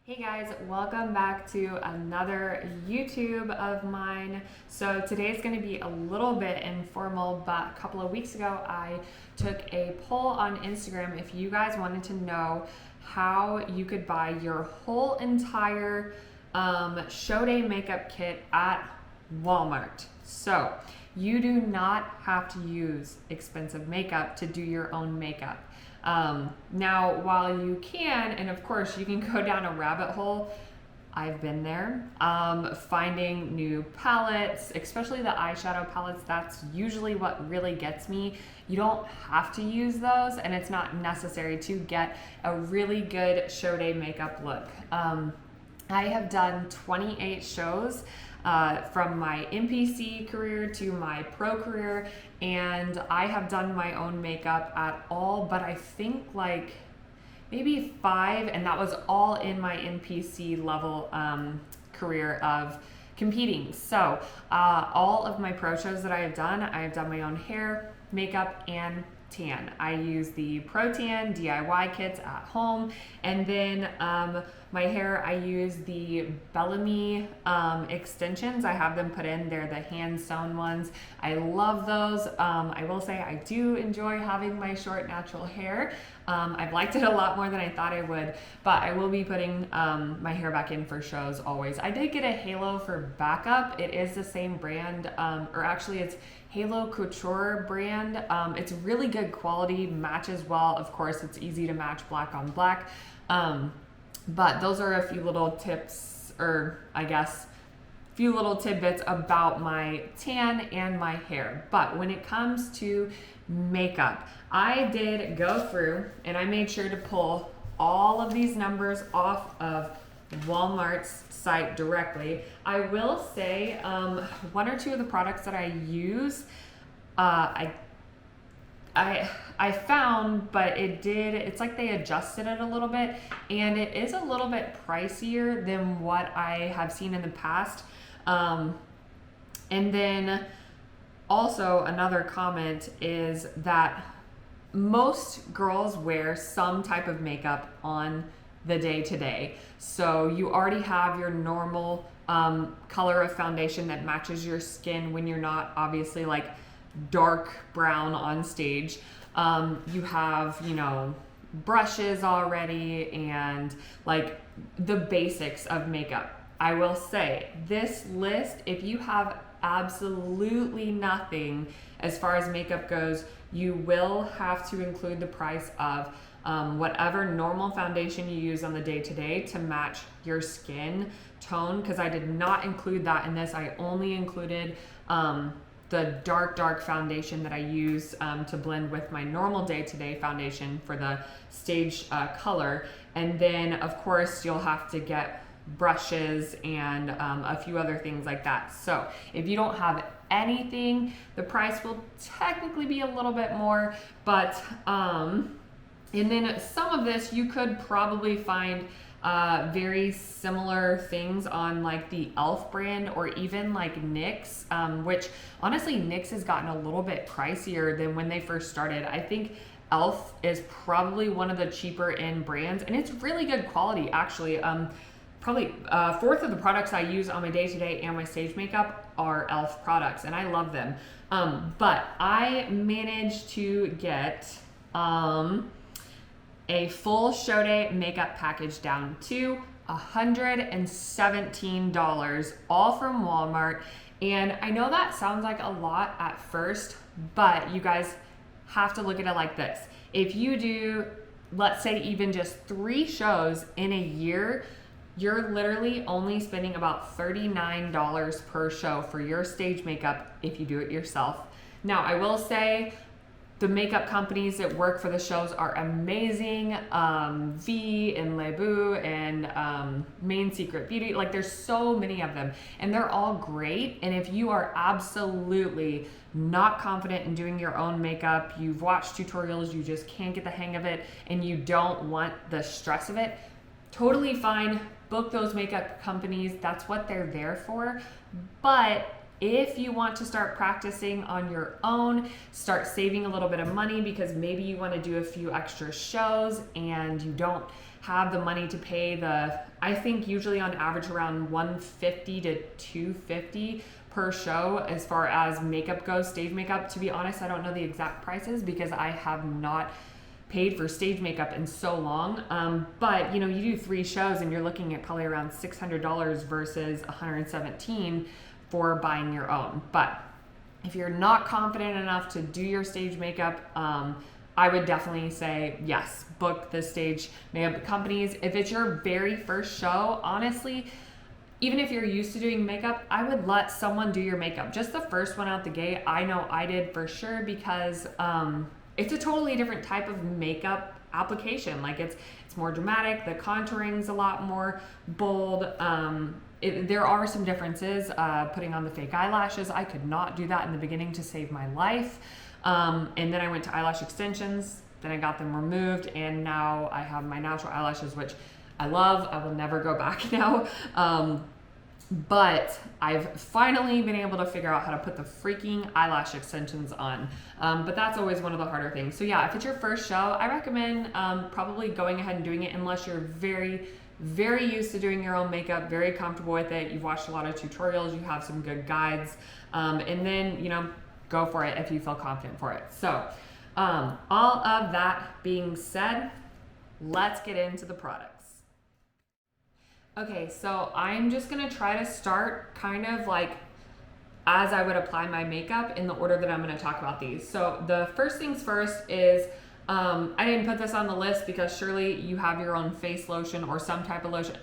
Hey guys, welcome back to another YouTube of mine. So today's going to be a little bit informal, but a couple of weeks ago I took a poll on Instagram if you guys wanted to know how you could buy your whole entire show day makeup kit at Walmart. So you do not have to use expensive makeup to do your own makeup. Now, while you can, and of course you can go down a rabbit hole, I've been there, finding new palettes, especially the eyeshadow palettes. That's usually what really gets me. You don't have to use those, and it's not necessary to get a really good show day makeup look. I have done 28 shows from my NPC career to my pro career, and I have done my own makeup at all, but I think like maybe 5, and that was all in my NPC level career of competing. So all of my pro shows that I have done my own hair, makeup, and tan. I use the Pro Tan DIY kits at home, and then my hair, I use the Bellamy extensions. I have them put in. They're the hand sewn ones. I love those. I will say I do enjoy having my short natural hair. I've liked it a lot more than I thought I would, but I will be putting my hair back in for shows always. I did get a Halo for backup. It is the same brand, or actually it's Halo Couture brand. It's really good quality, matches well. Of course, it's easy to match black on black. But those are a few little tips, or I guess few little tidbits about my tan and my hair. But when it comes to makeup, I did go through and I made sure to pull all of these numbers off of Walmart's site directly. I will say one or two of the products that I use, I found, but it's like they adjusted it a little bit, and it is a little bit pricier than what I have seen in the past. And then also another comment is that most girls wear some type of makeup on the day to day. So you already have your normal color of foundation that matches your skin when you're not obviously like dark brown on stage. You have, brushes already and like the basics of makeup. I will say this list, if you have absolutely nothing as far as makeup goes, you will have to include the price of whatever normal foundation you use on the day-to-day to match your skin tone, because I did not include that in this. I only included the dark foundation that I use to blend with my normal day-to-day foundation for the stage color. And then of course you'll have to get brushes and a few other things like that. So if you don't have anything, the price will technically be a little bit more, but and then some of this you could probably find very similar things on like the e.l.f. brand or even like NYX, which honestly NYX has gotten a little bit pricier than when they first started. I think e.l.f. is probably one of the cheaper end brands, and it's really good quality actually. Probably a fourth of the products I use on my day-to-day and my stage makeup are e.l.f. products, and I love them. But I managed to get a full show day makeup package down to $117, all from Walmart. And I know that sounds like a lot at first, but you guys have to look at it like this. If you do, let's say even just 3 shows in a year, you're literally only spending about $39 per show for your stage makeup if you do it yourself. Now, I will say the makeup companies that work for the shows are amazing. V and Lebu and Main Secret Beauty, like there's so many of them and they're all great. And if you are absolutely not confident in doing your own makeup, you've watched tutorials, you just can't get the hang of it, and you don't want the stress of it, totally fine. Book those makeup companies. That's what they're there for. But if you want to start practicing on your own, start saving a little bit of money because maybe you want to do a few extra shows and you don't have the money to pay I think usually on average around $150 to $250 per show as far as makeup goes, stage makeup. To be honest, I don't know the exact prices because I have not paid for stage makeup in so long. But you do 3 shows and you're looking at probably around $600 versus $117 for buying your own. But if you're not confident enough to do your stage makeup, I would definitely say yes, book the stage makeup companies. If it's your very first show, honestly, even if you're used to doing makeup, I would let someone do your makeup. Just the first one out the gate, I know I did for sure because it's a totally different type of makeup application. Like it's more dramatic, the contouring's a lot more bold. There are some differences. Putting on the fake eyelashes, I could not do that in the beginning to save my life. And then I went to eyelash extensions, then I got them removed, and now I have my natural eyelashes, which I love. I will never go back now. But I've finally been able to figure out how to put the freaking eyelash extensions on. But that's always one of the harder things. So yeah, if it's your first show, I recommend probably going ahead and doing it unless you're very, very used to doing your own makeup, very comfortable with it. You've watched a lot of tutorials, you have some good guides, and then, go for it if you feel confident for it. So all of that being said, let's get into the products. Okay, so I'm just gonna try to start kind of like as I would apply my makeup in the order that I'm gonna talk about these. So the first things first is, I didn't put this on the list because surely you have your own face lotion or some type of lotion.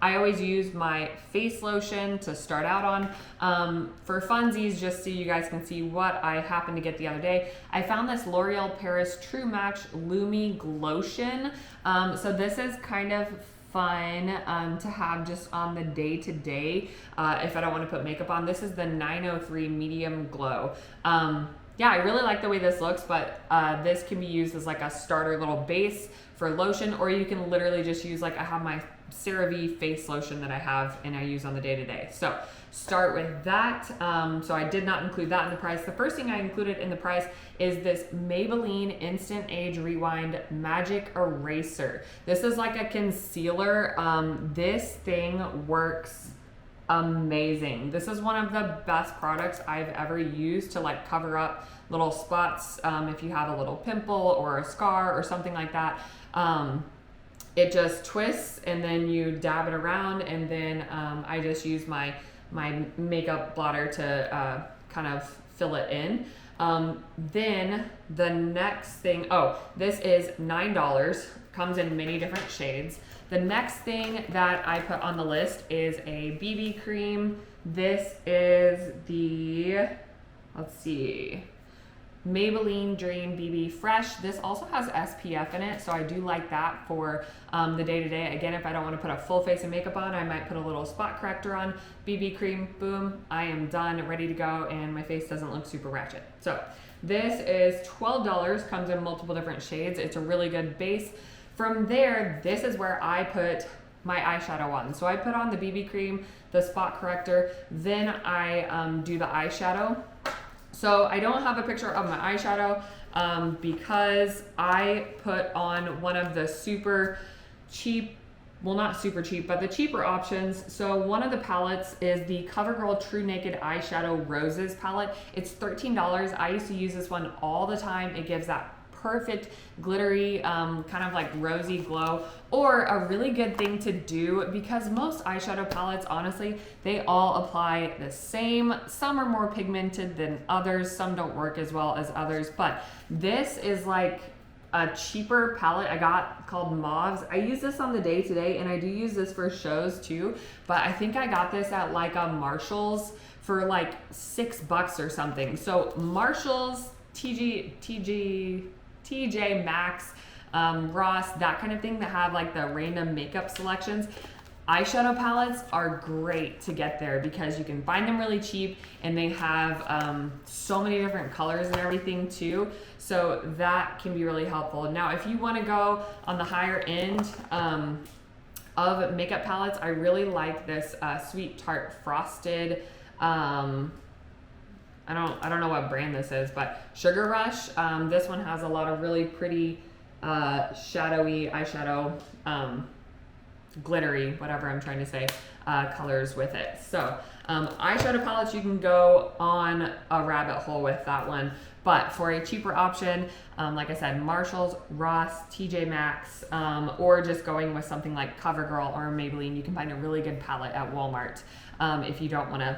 I always use my face lotion to start out on. For funsies, just so you guys can see what I happened to get the other day, I found this L'Oreal Paris True Match Lumi Glotion. So this is kind of fun to have just on the day-to-day if I don't want to put makeup on. This is the 903 Medium Glow. Yeah, I really like the way this looks, but this can be used as like a starter little base for lotion, or you can literally just use, like I have my CeraVe face lotion that I have and I use on the day-to-day. So start with that. So I did not include that in the price. The first thing I included in the price is this Maybelline Instant Age Rewind Magic Eraser. This is like a concealer. This thing works amazing. This is one of the best products I've ever used to like cover up little spots. If you have a little pimple or a scar or something like that, it just twists and then you dab it around, and then I just use my makeup blotter to kind of fill it in. Then the next thing, this is $9, comes in many different shades. The next thing that I put on the list is a BB cream. This is the, Maybelline Dream BB Fresh. This also has SPF in it, so I do like that for the day-to-day. Again, if I don't want to put a full face of makeup on, I might put a little spot corrector on. BB cream, boom, I am done, ready to go, and my face doesn't look super ratchet. So this is $12, comes in multiple different shades. It's a really good base. From there, this is where I put my eyeshadow on. So I put on the BB cream, the spot corrector, then I do the eyeshadow. So I don't have a picture of my eyeshadow because I put on one of the super cheap, well, not super cheap, but the cheaper options. So one of the palettes is the CoverGirl True Naked Eyeshadow Roses palette. It's $13. I used to use this one all the time. It gives that perfect glittery kind of like rosy glow, or a really good thing to do, because most eyeshadow palettes, honestly, they all apply the same. Some are more pigmented than others, some don't work as well as others, but this is like a cheaper palette I got called Mauves. I use this on the day-to-day, and I do use this for shows too, but I think I got this at like a Marshall's for like $6 or something. So Marshall's, TJ Maxx, Ross, that kind of thing, that have like the random makeup selections. Eyeshadow palettes are great to get there because you can find them really cheap, and they have so many different colors and everything too. So that can be really helpful. Now, if you want to go on the higher end of makeup palettes, I really like this Sweet Tart Frosted, I don't know what brand this is, but Sugar Rush. This one has a lot of really pretty shadowy eyeshadow, glittery, whatever I'm trying to say, colors with it. So eyeshadow palettes, you can go on a rabbit hole with that one. But for a cheaper option, like I said, Marshalls, Ross, TJ Maxx, or just going with something like CoverGirl or Maybelline, you can find a really good palette at Walmart if you don't want to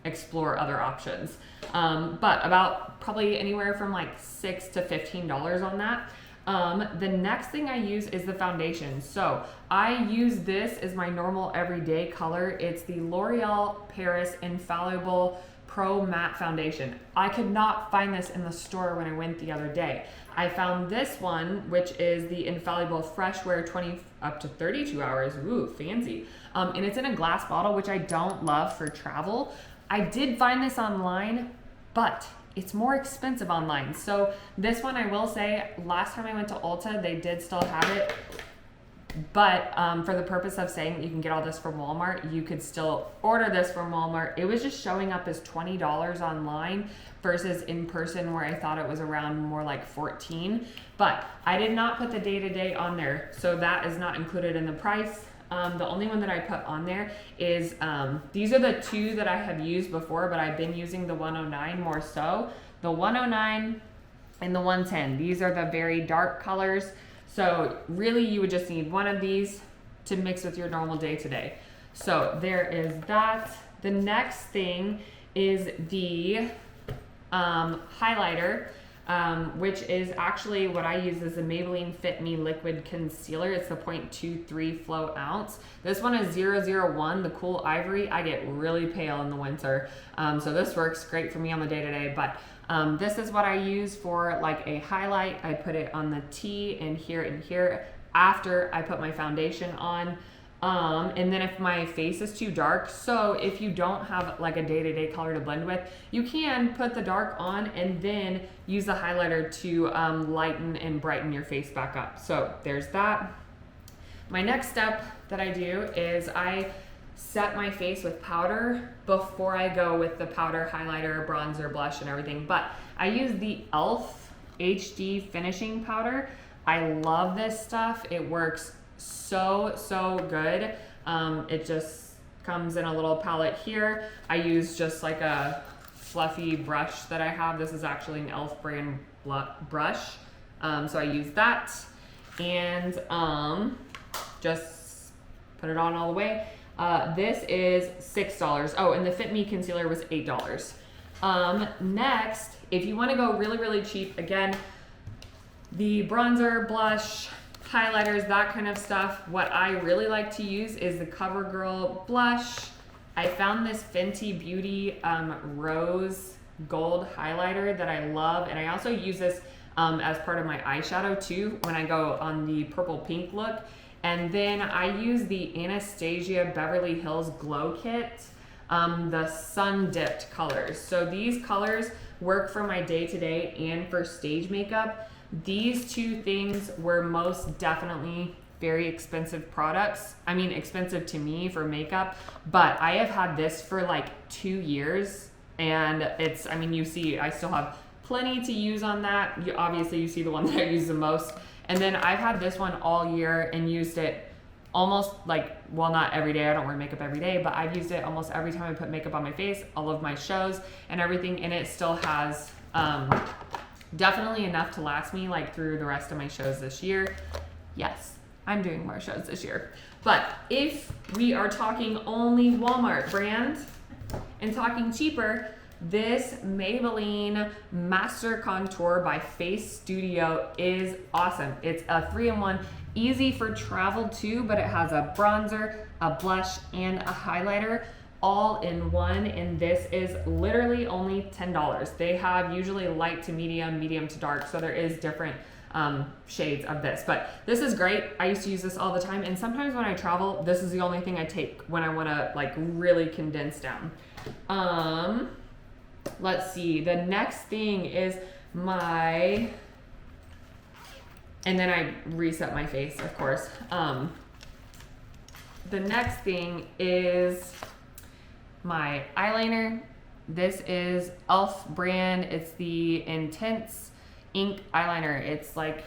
explore other options. But about probably anywhere from like $6 to $15 on that. The next thing I use is the foundation. So I use this as my normal everyday color. It's the L'Oreal Paris Infallible Pro Matte Foundation. I could not find this in the store when I went the other day. I found this one, which is the Infallible Fresh Wear 20 up to 32 hours. Ooh, fancy. And it's in a glass bottle, which I don't love for travel. I did find this online, but it's more expensive online. So this one, I will say, last time I went to Ulta, they did still have it. But for the purpose of saying you can get all this from Walmart, you could still order this from Walmart. It was just showing up as $20 online versus in person where I thought it was around more like $14. But I did not put the day-to-day on there, so that is not included in the price. The only one that I put on there is, these are the two that I have used before, but I've been using the 109 more so. The 109 and the 110. These are the very dark colors. So really you would just need one of these to mix with your normal day-to-day. So there is that. The next thing is the highlighter, which is actually what I use as the Maybelline Fit Me Liquid Concealer. It's the 0.23 flow ounce. This one is 001, the Cool Ivory. I get really pale in the winter, so this works great for me on the day-to-day, but this is what I use for like a highlight. I put it on the T and here after I put my foundation on. And then if my face is too dark, so if you don't have like a day-to-day color to blend with, you can put the dark on and then use the highlighter to lighten and brighten your face back up. So there's that. My next step that I do is I set my face with powder before I go with the powder, highlighter, bronzer, blush, and everything. But I use the e.l.f. HD finishing powder. I love this stuff. It works so good. It just comes in a little palette here. I use just like a fluffy brush that I have. This is actually an e.l.f. brand brush. So I use that and just put it on all the way. This is $6. Oh, and the Fit Me concealer was $8. Next, if you want to go really cheap, again, the bronzer, blush, highlighters, that kind of stuff, what I really like to use is the CoverGirl blush. I found this Fenty Beauty rose gold highlighter that I love, and I also use this as part of my eyeshadow too when I go on the purple pink look. And then I use the Anastasia Beverly Hills Glow Kit, the sun dipped colors. So these colors work for my day-to-day and for stage makeup. These two things were most definitely very expensive products. I mean, expensive to me for makeup, but I have had this for like 2 years, and it's, I mean, you see, I still have plenty to use on that. Obviously you see the one that I use the most. And then I've had this one all year and used it almost like, well, not every day. I don't wear makeup every day, but I've used it almost every time I put makeup on my face, all of my shows and everything. And it still has definitely enough to last me like through the rest of my shows this year. Yes, I'm doing more shows this year. But if we are talking only Walmart brand and talking cheaper, this Maybelline Master Contour by Face Studio is awesome. It's a 3-in-1, easy for travel too, but it has a bronzer, a blush, and a highlighter all in one, and this is literally only $10. They have usually light to medium, medium to dark, so there is different shades of this, but this is great. I used to use this all the time, and sometimes when I travel, this is the only thing I take when I want to like really condense down. Let's see, the next thing is my, and then I reset my face, of course. The next thing is my eyeliner. This is e.l.f. brand. It's the Intense Ink eyeliner. It's like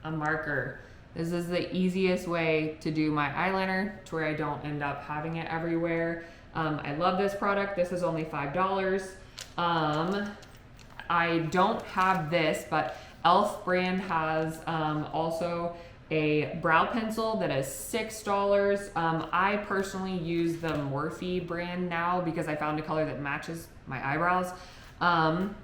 a marker. This is the easiest way to do my eyeliner to where I don't end up having it everywhere. I love this product. This is only $5. I don't have this, but e.l.f. brand has also a brow pencil that is $6. I personally use the Morphe brand now because I found a color that matches my eyebrows. And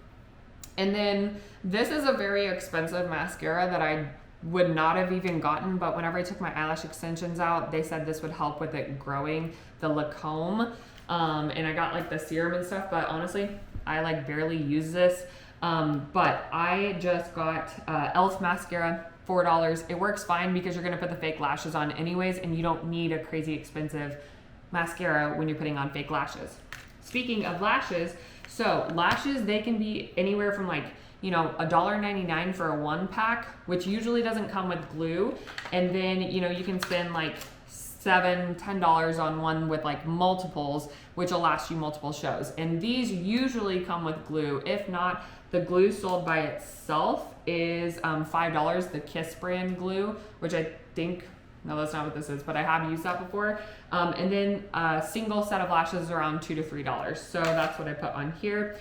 then this is a very expensive mascara that I would not have even gotten, but whenever I took my eyelash extensions out, they said this would help with it growing, the Lancome. And I got like the serum and stuff, but honestly, I like barely use this. But I just got e.l.f. mascara, $4. It works fine because you're gonna put the fake lashes on anyways, and you don't need a crazy expensive mascara when you're putting on fake lashes. Speaking of lashes, so lashes, they can be anywhere from like, you know, $1.99 for a 1-pack, which usually doesn't come with glue. And then, you know, you can spend like $7, $10 on one with like multiples, which will last you multiple shows. And these usually come with glue. If not, the glue sold by itself is $5, the Kiss brand glue, which I think, no, that's not what this is, but I have used that before. And then a single set of lashes is around $2 to $3. So that's what I put on here.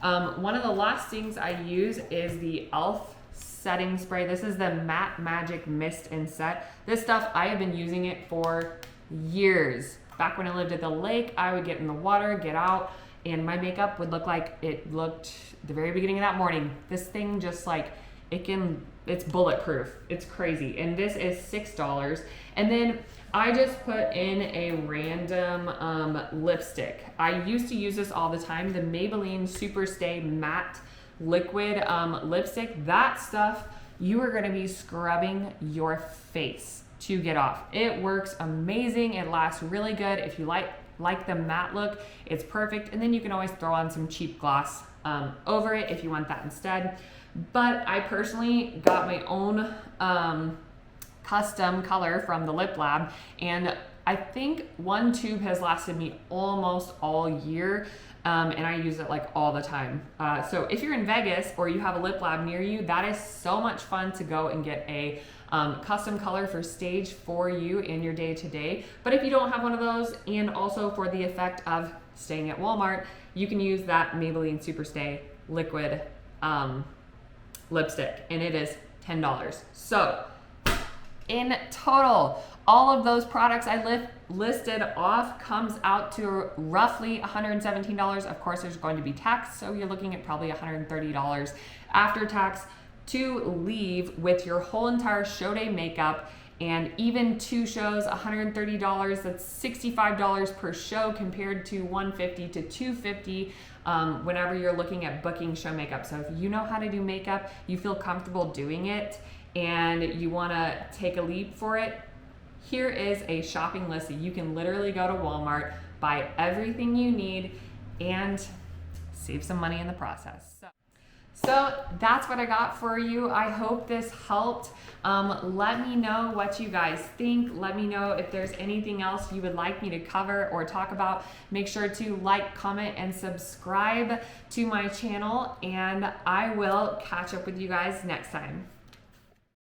One of the last things I use is the e.l.f. setting spray. This is the Matte Magic Mist and Set. This stuff, I have been using it for years. Back when I lived at the lake, I would get in the water, get out, and my makeup would look like it looked the very beginning of that morning. This thing just like, it's bulletproof. It's crazy. And this is $6. And then I just put in a random lipstick. I used to use this all the time, the Maybelline Superstay Matte Liquid lipstick. That stuff, you are gonna be scrubbing your face to get off. It works amazing. It lasts really good. If you like the matte look, it's perfect. And then you can always throw on some cheap gloss over it if you want that instead. But I personally got my own custom color from the Lip Lab, and I think one tube has lasted me almost all year, and I use it like all the time. So if you're in Vegas or you have a Lip Lab near you, that is so much fun to go and get a custom color for stage for you in your day-to-day. But if you don't have one of those, and also for the effect of staying at Walmart, you can use that Maybelline Superstay Liquid lipstick, and it is $10. So in total, all of those products I listed off comes out to roughly $117. Of course, there's going to be tax, so you're looking at probably $130 after tax to leave with your whole entire show day makeup. And even 2 shows, $130, that's $65 per show compared to $150 to $250 whenever you're looking at booking show makeup. So if you know how to do makeup, you feel comfortable doing it, and you wanna take a leap for it, here is a shopping list that you can literally go to Walmart, buy everything you need, and save some money in the process. So that's what I got for you. I hope this helped. Let me know what you guys think. Let me know if there's anything else you would like me to cover or talk about. Make sure to like, comment, and subscribe to my channel, and I will catch up with you guys next time.